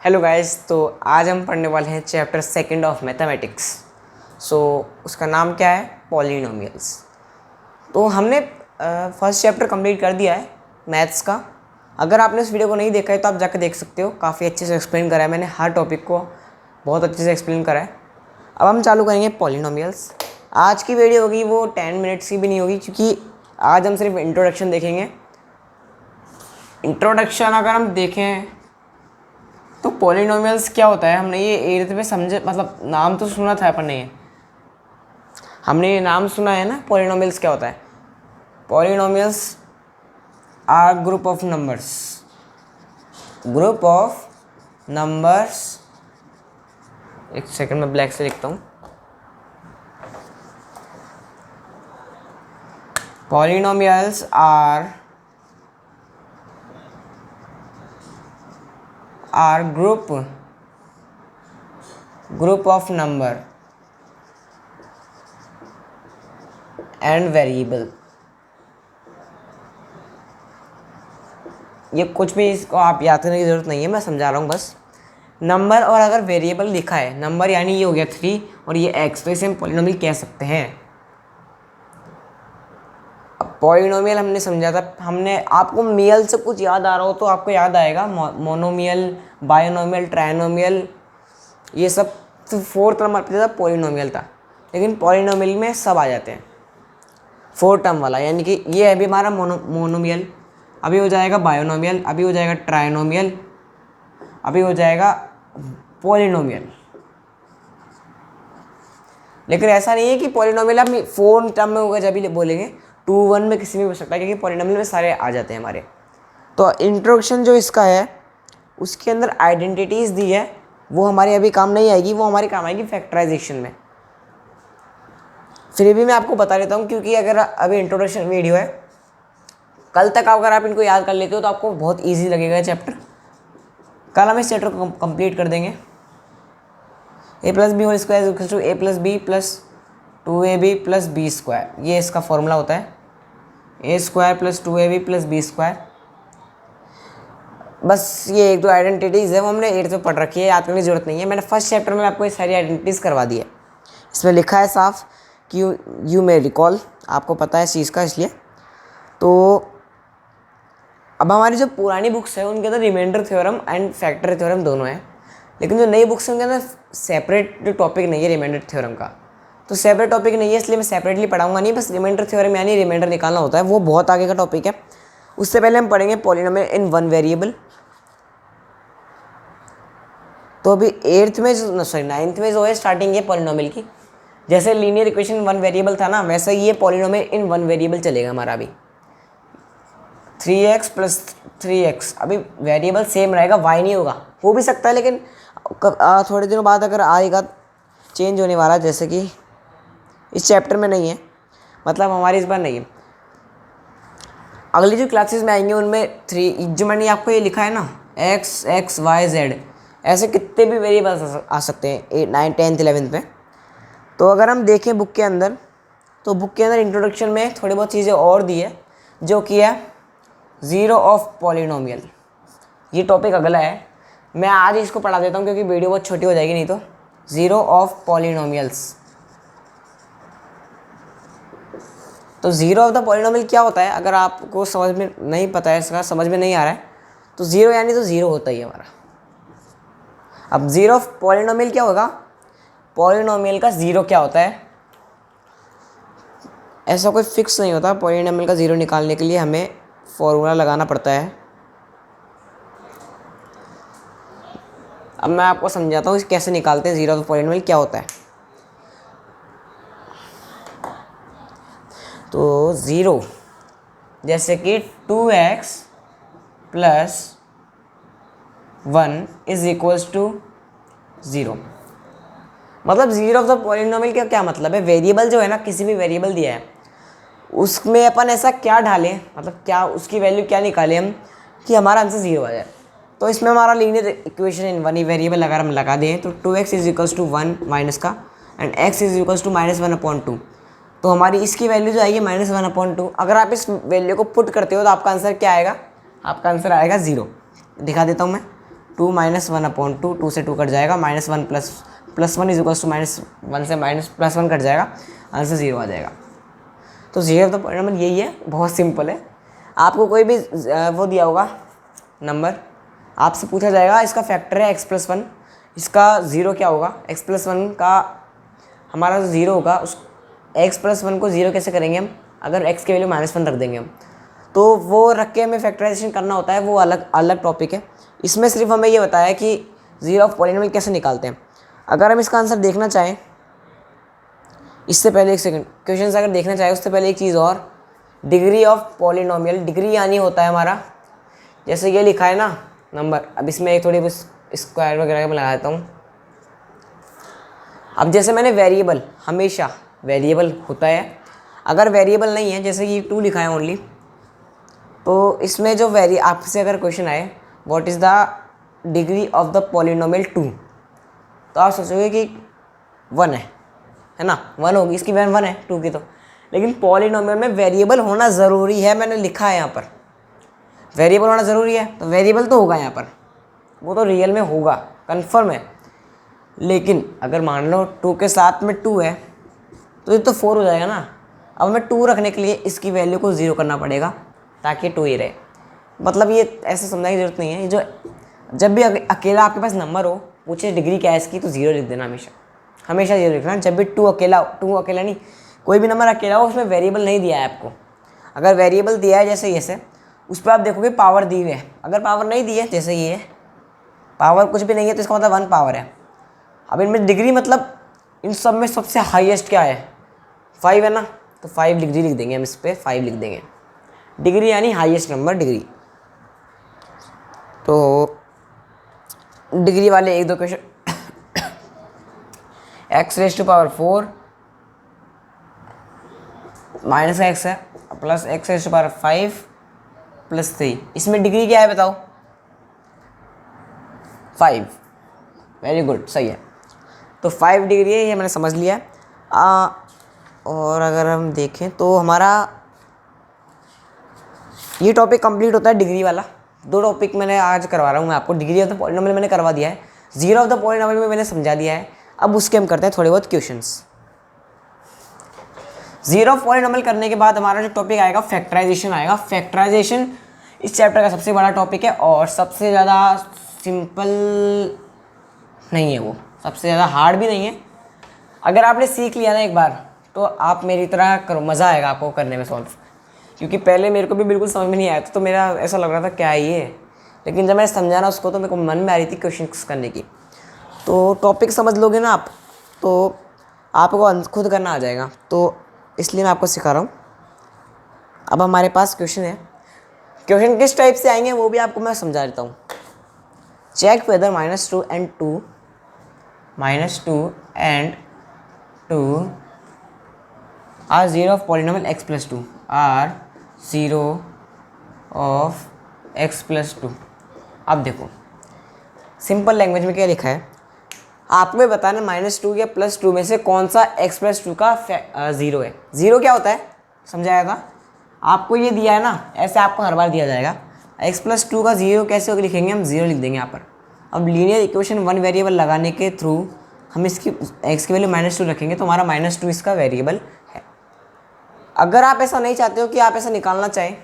Hello guys, तो आज हम पढ़ने वाले हैं चैप्टर सेकंड ऑफ मैथमेटिक्स। उसका नाम क्या है? पॉलिनोमियल्स। तो हमने फर्स्ट चैप्टर कंप्लीट कर दिया है मैथ्स का। अगर आपने इस वीडियो को नहीं देखा है तो आप जाकर देख सकते हो। काफ़ी अच्छे से एक्सप्लेन करा है मैंने, हर टॉपिक को बहुत अच्छे से एक्सप्लेन करा है। अब हम चालू करेंगे पॉलिनोमियल्स। आज की वीडियो होगी वो 10 मिनट्स की भी नहीं होगी, क्योंकि आज हम सिर्फ इंट्रोडक्शन देखेंगे। इंट्रोडक्शन अगर हम देखें तो पॉलिनोमियल्स क्या होता है, हमने ये 8th में समझे, मतलब नाम तो सुना था अपन ने, हमने ये नाम सुना है ना। पॉलिनोमियल्स क्या होता है? Polynomials are group of numbers. Group of numbers, एक सेकंड में ब्लैक से लिखता हूँ। Polynomials are group of number and variable। ये कुछ भी इसको आप याद करने की ज़रूरत नहीं है, मैं समझा रहा हूँ बस। नंबर और अगर वेरिएबल लिखा है, नंबर यानी ये हो गया 3 और ये x, तो इसे हम पॉलिनोमियल कह सकते हैं। अब पॉलिनोमियल हमने समझा था, हमने आपको मियल से कुछ याद आ रहा हो तो आपको याद आएगा मोनोमियल, बायोनोमियल, ट्राइनोमियल, ये सब। तो 4th नंबर पर था पॉलिनोमियल था, लेकिन पॉलिनोमियल में सब आ जाते हैं 4 टर्म वाला। यानी कि ये है भी हमारा मोनोमियल, अभी हो जाएगा बायोनोमियल, अभी हो जाएगा ट्राइनोमियल, अभी हो जाएगा पॉलिनोमियल। लेकिन ऐसा नहीं है कि पॉलिनोमियल हम 4 टर्म में होगा जब भी बोलेंगे, 2 1 में किसी में हो सकता है, क्योंकि पॉलिनोमियल में सारे आ जाते हैं हमारे। तो इंट्रोडक्शन जो इसका है उसके अंदर आइडेंटिटीज़ दी है, वो हमारे अभी काम नहीं आएगी, वो हमारे काम आएगी फैक्टराइजेशन में। फिर भी मैं आपको बता देता हूँ, क्योंकि अगर अभी इंट्रोडक्शन वीडियो है, कल तक अगर आप इनको याद कर लेते हो तो आपको बहुत इजी लगेगा चैप्टर। कल हम इस चैप्टर को कंप्लीट कर देंगे। a plus B whole square equal to a plus B plus 2ab plus B square, ये इसका फॉर्मूला होता है। a square plus 2ab plus B square. बस ये 1-2 आइडेंटिटीज़ है, वो हमने 8th में पढ़ रखी है, याद करने की जरूरत नहीं है। मैंने फर्स्ट चैप्टर में आपको ये सारी आइडेंटिटीज़ करवा दी है। इसमें लिखा है साफ कि यू मे रिकॉल, आपको पता है इस चीज़ का, इसलिए। तो अब हमारी जो पुरानी बुक्स है उनके अंदर remainder theorem and factor theorem दोनों हैं, लेकिन जो नई बुक्स हैं उनके अंदर सेपरेट जो टॉपिक नहीं है रिमाइंडर थ्योरम का। तो सेपरेट टॉपिक नहीं है, इसलिए मैं सेपरेटली पढ़ाऊंगा नहीं, बस रिमाइंडर थ्योरम यानी रिमाइंडर निकालना होता है, वो बहुत आगे का टॉपिक है। उससे पहले हम पढ़ेंगे पॉलिनोमियल इन 1 वेरिएबल। तो अभी 9th में जो है स्टार्टिंग है पॉलिनोमियल की। जैसे लीनियर इक्वेशन 1 वेरिएबल था ना, वैसे ये पॉलिनोमियल इन 1 वेरिएबल चलेगा हमारा। अभी 3x प्लस 3x, अभी वेरिएबल सेम रहेगा, y नहीं होगा। हो भी सकता है, लेकिन थोड़े दिनों बाद अगर आएगा चेंज होने वाला, जैसे कि इस चैप्टर में नहीं है, मतलब हमारी इस बार नहीं है। अगली जो क्लासेस में आएंगे उनमें 3, जो मैंने आपको ये लिखा है ना, x x y z, ऐसे कितने भी वेरिएबल्स आ सकते हैं 8 9 10th 11th में। तो अगर हम देखें बुक के अंदर, तो बुक के अंदर इंट्रोडक्शन में थोड़ी बहुत चीज़ें और दी है, जो कि है ज़ीरो ऑफ पॉलिनोमियल। ये टॉपिक अगला है, मैं आज इसको पढ़ा देता हूँ क्योंकि वीडियो बहुत छोटी हो जाएगी नहीं तो। Zero of polynomials. तो ज़ीरो ऑफ द पॉलिनोमियल क्या होता है, अगर आपको समझ में नहीं पता है, इसका समझ में नहीं आ रहा है, तो ज़ीरो यानी तो ज़ीरो होता ही है हमारा। अब ज़ीरो ऑफ पॉलिनोमियल क्या होगा, पॉलिनोमियल का ज़ीरो क्या होता है, ऐसा कोई फिक्स नहीं होता। पॉलिनोमियल का ज़ीरो निकालने के लिए हमें फॉर्मूला लगाना पड़ता है। अब मैं आपको समझाता हूँ कैसे निकालते हैं ज़ीरो ऑफ पॉलिनोमियल क्या होता है। तो ज़ीरो, जैसे कि 2x plus 1 is equals to 0। मतलब ज़ीरो ऑफ द पॉलिनोमियल का क्या मतलब है, वेरिएबल जो है ना, किसी भी वेरिएबल दिया है उसमें अपन ऐसा क्या डालें, मतलब क्या उसकी वैल्यू क्या निकालें हम कि हमारा आंसर 0 आ जाए। तो इसमें हमारा लीनियर इक्वेशन इन 1 वेरिएबल अगर हम लगा दें तो 2x is equals to 1 minus का and x is equals to -1/2। तो हमारी इसकी वैल्यू जो आएगी -1/2। अगर आप इस वैल्यू को पुट करते हो तो आपका आंसर क्या आएगा, आपका आंसर आएगा 0। दिखा देता हूँ मैं। 2 माइनस 1/2, 2 से 2 कट जाएगा, -1 प्लस 1 इज इक्वल्स टू -1 से +1 कट जाएगा, आंसर 0 आ जाएगा। तो जीरो ऑफ द पॉलिनोमियल यही है, बहुत सिंपल है। आपको कोई भी वो दिया होगा नंबर, आपसे पूछा जाएगा इसका फैक्टर है x+1, इसका ज़ीरो क्या होगा, x+1 का हमारा जो ज़ीरो होगा उस x+1 को ज़ीरो कैसे करेंगे हम, अगर x की वैल्यू -1 रख देंगे हम, तो वो रख के हमें फैक्टराइजेशन करना होता है, वो अलग टॉपिक है। इसमें सिर्फ हमें ये बताया कि जीरो ऑफ पॉलिनोमियल कैसे निकालते हैं। अगर हम इसका आंसर देखना चाहें, इससे पहले एक सेकंड, क्वेश्चन अगर देखना चाहें उससे पहले एक चीज़ और, डिग्री ऑफ पॉलिनोमियल, डिग्री यानी होता है हमारा, जैसे ये लिखा है ना नंबर, अब इसमें एक थोड़ी स्क्वायर वगैरह में लगा देता हूँ। अब जैसे मैंने वेरिएबल, हमेशा वेरिएबल होता है, अगर वेरिएबल नहीं है, जैसे कि 2 लिखा है ओनली, तो इसमें जो आपसे अगर क्वेश्चन आए what is the degree of the polynomial 2, तो आप सोचोगे कि 1 है ना, 1 होगी, इसकी वैल्यू 1 है 2 की तो। लेकिन पॉलिनोमियल में वेरिएबल होना ज़रूरी है, मैंने लिखा है यहाँ पर वेरिएबल होना ज़रूरी है, तो वेरिएबल तो होगा यहाँ पर, वो तो रियल में होगा, कन्फर्म है। लेकिन अगर मान लो 2 के साथ में 2 है तो ये तो 4 हो जाएगा ना। अब हमें 2 रखने के लिए इसकी वैल्यू को 0 करना पड़ेगा ताकि 2 ही रहे। मतलब ये ऐसे समझने की ज़रूरत नहीं है, जो जब भी अकेला आपके पास नंबर हो, पूछे डिग्री क्या है इसकी, तो 0 लिख देना, हमेशा 0 लिखना। जब भी 2 अकेला नहीं, कोई भी नंबर अकेला हो, उसमें वेरिएबल नहीं दिया है आपको। अगर वेरिएबल दिया है जैसे उस पर आप देखोगे पावर दी हुई है, अगर पावर नहीं दी है जैसे ये पावर कुछ भी नहीं है, तो इसका मतलब 1 पावर है। अब इनमें डिग्री मतलब इन सब में सबसे हाईएस्ट क्या है, 5 है ना, तो 5 डिग्री लिख देंगे हम, इस पर 5 लिख देंगे, डिग्री यानी हाईएस्ट नंबर डिग्री। तो डिग्री वाले 1-2 क्वेश्चन, x⁴ माइनस का x है प्लस x⁵ प्लस 3, इसमें डिग्री क्या है बताओ, 5। वेरी गुड, सही है। तो 5 डिग्री है, ये मैंने समझ लिया है। और अगर हम देखें तो हमारा ये टॉपिक कंप्लीट होता है डिग्री वाला। 2 टॉपिक मैंने आज करवा रहा हूँ मैं आपको। डिग्री ऑफ द पॉलिनोमियल मैंने करवा दिया है, जीरो ऑफ द पॉलिनोमियल में मैंने समझा दिया है। अब उसके हम करते हैं थोड़े बहुत क्वेश्चंस। जीरो ऑफ पॉलिनोमियल करने के बाद हमारा जो टॉपिक आएगा फैक्टराइजेशन आएगा। फैक्टराइजेशन इस चैप्टर का सबसे बड़ा टॉपिक है और सबसे ज़्यादा सिंपल नहीं है, वो सबसे ज़्यादा हार्ड भी नहीं है। अगर आपने सीख लिया ना एक बार, तो आप मेरी तरह करो, मज़ा आएगा आपको करने में सॉल्व। क्योंकि पहले मेरे को भी बिल्कुल समझ में नहीं आया था, तो मेरा ऐसा लग रहा था क्या है ये, लेकिन जब मैंने समझा ना उसको, तो मेरे को मन में आ रही थी क्वेश्चन करने की। तो टॉपिक समझ लोगे ना आप, तो आपको खुद करना आ जाएगा, तो इसलिए मैं आपको सिखा रहा हूँ। अब हमारे पास क्वेश्चन है, क्वेश्चन किस टाइप से आएंगे वो भी आपको मैं समझा देता हूँ। Check whether -2 and 2 are zero of polynomial x+2 are zero of x+2। अब देखो सिंपल लैंग्वेज में क्या लिखा है, आपको ये बताना -2 या +2 में से कौन सा x+2 का ज़ीरो है। ज़ीरो क्या होता है समझाया था आपको, ये दिया है ना, ऐसे आपको हर बार दिया जाएगा। x+2 का ज़ीरो कैसे होकर लिखेंगे हम, 0 लिख देंगे यहाँ पर। अब लीनियर इक्वेशन 1 वेरिएबल लगाने के थ्रू हम इसकी x की वैल्यू -2 रखेंगे, तो हमारा -2 इसका वेरिएबल है। अगर आप ऐसा नहीं चाहते हो कि आप ऐसा निकालना चाहें,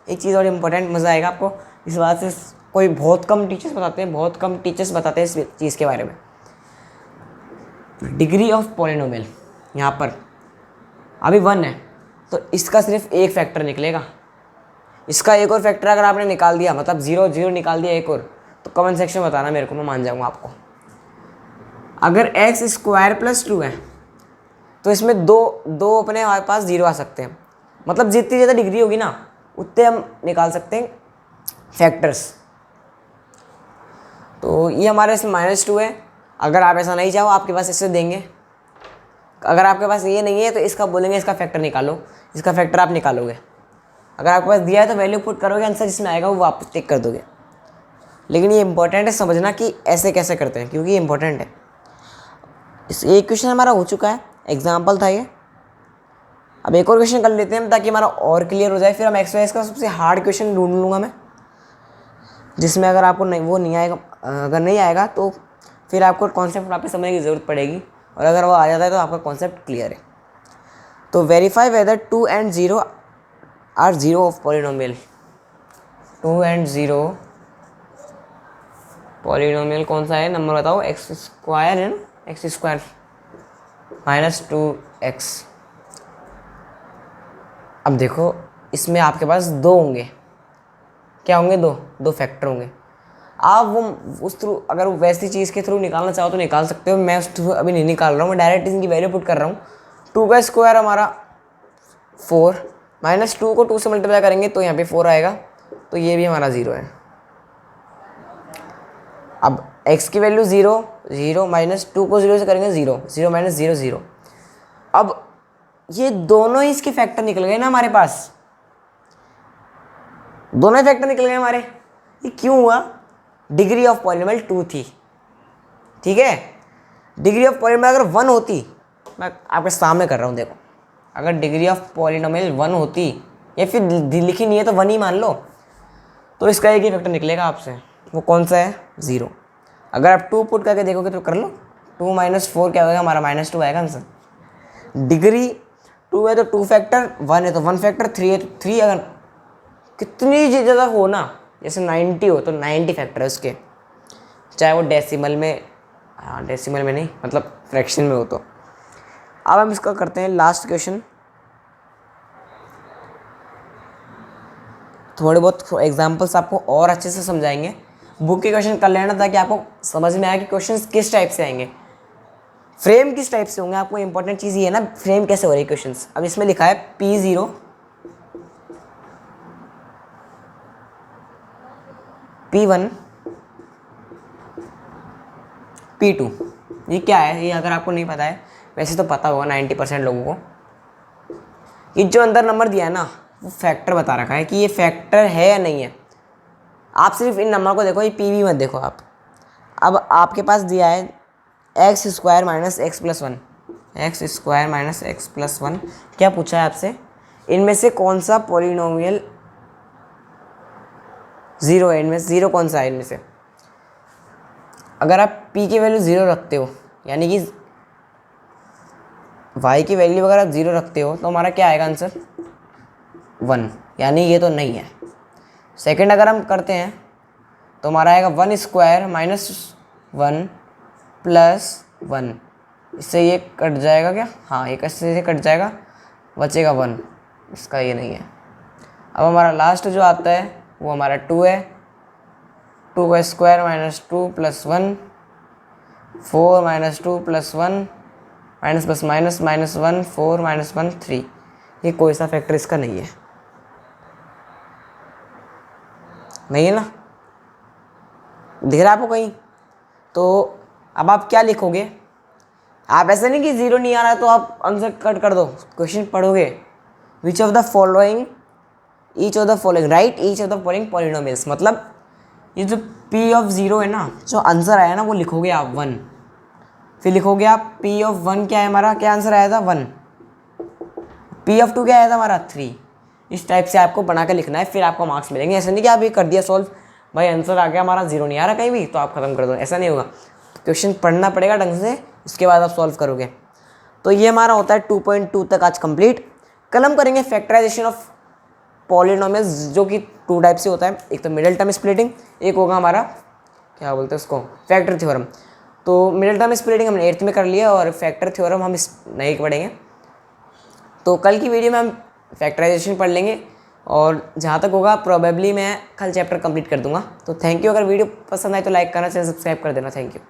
एक चीज़ और इम्पोर्टेंट, मज़ा आएगा आपको इस बात से, कोई बहुत कम टीचर्स बताते हैं इस चीज़ के बारे में। डिग्री ऑफ पॉलिनोमियल यहाँ पर अभी 1 है, तो इसका सिर्फ एक फैक्टर निकलेगा। इसका एक और फैक्टर अगर आपने निकाल दिया, मतलब 0 निकाल दिया एक और, तो कमेंट सेक्शन में बताना मेरे को, मैं मान जाऊँगा आपको। अगर x² + 2 है, तो इसमें दो अपने हमारे पास 0 आ सकते हैं। मतलब जितनी ज़्यादा डिग्री होगी ना, उतने हम निकाल सकते हैं फैक्टर्स। तो ये हमारे इसमें -2 है। अगर आप ऐसा नहीं चाहो, आपके पास इससे देंगे। अगर आपके पास ये नहीं है, तो इसका बोलेंगे इसका फैक्टर निकालो, इसका फैक्टर आप निकालोगे। अगर आपके पास दिया है तो वैल्यू पुट करोगे, आंसर जिसमें आएगा वो आप टिक कर दोगे। लेकिन ये इंपॉर्टेंट है समझना कि ऐसे कैसे करते हैं, क्योंकि ये इंपॉर्टेंट है। इस एक क्वेश्चन हमारा हो चुका है, एग्जाम्पल था ये। अब एक और क्वेश्चन कर लेते हैं ताकि हमारा और क्लियर हो जाए, फिर हम एक्सरसाइज का सबसे हार्ड क्वेश्चन ढूंढ लूँगा मैं। जिसमें अगर आपको नहीं वो नहीं आएगा, अगर नहीं आएगा तो फिर आपको कॉन्सेप्ट वापस समझने की ज़रूरत पड़ेगी, और अगर वो आ जाता है तो आपका कॉन्सेप्ट क्लियर है। तो verify whether 2 and 0 are zero of polynomial. 2 and 0 polynomial कौन सा है, नंबर बताओ। एक्स स्क्वायर है ना, एक्स स्क्वायर -2x। अब देखो इसमें आपके पास दो होंगे, क्या होंगे, दो फैक्टर होंगे। आप वो उस थ्रू अगर वैसी चीज़ के थ्रू निकालना चाहो तो निकाल सकते हो, मैं उस थ्रू अभी नहीं निकाल रहा हूँ, मैं डायरेक्ट इनकी वैल्यू पुट कर रहा हूँ। 2 का स्क्वायर हमारा 4, -2 को 2 से मल्टीप्लाई करेंगे तो यहाँ पे 4 आएगा, तो ये भी हमारा 0 है। अब x की वैल्यू 0 0, -2 को 0 से करेंगे 0 0 -0 0। अब ये दोनों ही इसके फैक्टर निकल गए ना हमारे पास, दोनों ही फैक्टर निकल गए हमारे। ये क्यों हुआ, डिग्री ऑफ पॉलिनोमियल 2 थी, ठीक है। डिग्री ऑफ पॉलिनोमियल अगर 1 होती, मैं आपके सामने कर रहा हूँ देखो, अगर डिग्री ऑफ पॉलिनोमियल 1 होती, या फिर लिखी नहीं है तो 1 ही मान लो, तो इसका एक ही फैक्टर निकलेगा आपसे, वो कौन सा है, 0। अगर आप 2 पुट करके देखोगे तो कर लो, 2 - 4 क्या होगा हमारा, -2 आएगा आंसर। डिग्री 2 है तो 2 फैक्टर, 1 है तो 1 फैक्टर, 3 है तो 3। अगर कितनी ज़्यादा हो ना, जैसे 90 हो तो 90 फैक्टर है उसके, चाहे वो डेसिमल में, हाँ डेसिमल में नहीं मतलब फ्रैक्शन में हो तो। अब हम इसका करते हैं लास्ट क्वेश्चन। थोड़े बहुत एग्जांपल्स आपको और अच्छे से समझाएंगे, बुक के क्वेश्चन कर लेना ताकि आपको समझ में आए कि क्वेश्चंस किस टाइप से आएंगे, फ्रेम किस टाइप से होंगे। आपको इंपॉर्टेंट चीज़ ये है ना, फ्रेम कैसे हो रही है क्वेश्चंस। अब इसमें लिखा है P0 P1 P2। ये क्या है, ये अगर आपको नहीं पता है, वैसे तो पता होगा 90% लोगों को। ये जो अंदर नंबर दिया है ना, वो फैक्टर बता रखा है कि ये फैक्टर है या नहीं है। आप सिर्फ इन नंबर को देखो, ये पी वी मत देखो आप। अब आपके पास दिया है x² - x + 1, x² - x + 1। क्या पूछा है आपसे, इनमें से कौन सा पॉलिनोमियल 0 है, इनमें 0 कौन सा है इनमें से। अगर आप p की वैल्यू 0 रखते हो, यानी कि y की वैल्यू अगर आप 0 रखते हो तो हमारा क्या आएगा आंसर, 1, यानी ये तो नहीं है। सेकंड अगर हम करते हैं तो हमारा आएगा 1² - 1 + 1। इससे ये कट जाएगा क्या, हाँ ये कैसे कट जाएगा, बचेगा 1, इसका ये नहीं है। अब हमारा लास्ट जो आता है वो हमारा 2 है, 2 का स्क्वायर -2 + 1, 4 - 2 + 1, माइनस प्लस माइनस -1, 4 - 1 3। ये कोई सा फैक्टर इसका नहीं है, नहीं है ना, दिख रहा है आपको कहीं। तो अब आप क्या लिखोगे, आप ऐसा नहीं कि 0 नहीं आ रहा है तो आप आंसर कट कर दो, क्वेश्चन पढ़ोगे। Which of the following each of the following right each of the following polynomials, मतलब ये जो P of 0 है ना, जो आंसर आया ना वो लिखोगे आप 1, फिर लिखोगे आप P of 1 क्या है हमारा, क्या आंसर आया था 1, P of 2 क्या आया था हमारा 3। इस टाइप से आपको बना के लिखना है, फिर आपको मार्क्स मिलेंगे। ऐसा नहीं कि आप ये कर दिया सॉल्व, भाई आंसर आ गया हमारा 0 नहीं आ रहा कहीं भी तो आप खत्म कर दो, ऐसा नहीं होगा। क्वेश्चन पढ़ना पड़ेगा ढंग से, उसके बाद आप सॉल्व करोगे। तो ये हमारा होता है 2.2 तक आज कंप्लीट। कल हम करेंगे फैक्टराइजेशन ऑफ पॉलिनोमियल्स, जो कि 2 टाइप से होता है, एक तो मिडिल टर्म स्प्लिटिंग, एक होगा हमारा क्या बोलते हैं उसको, फैक्टर थ्योरम। तो मिडिल टर्म स्प्लिटिंग हमने 8th में कर लिया और फैक्टर थ्योरम हम इस नहीं पढ़ेंगे। तो कल की वीडियो में हम फैक्टराइजेशन पढ़ लेंगे, और जहाँ तक होगा प्रोबेबली मैं कल चैप्टर कंप्लीट कर दूंगा। तो थैंक यू, अगर वीडियो पसंद आए तो लाइक करना, चैनल सब्सक्राइब कर देना। Thank you.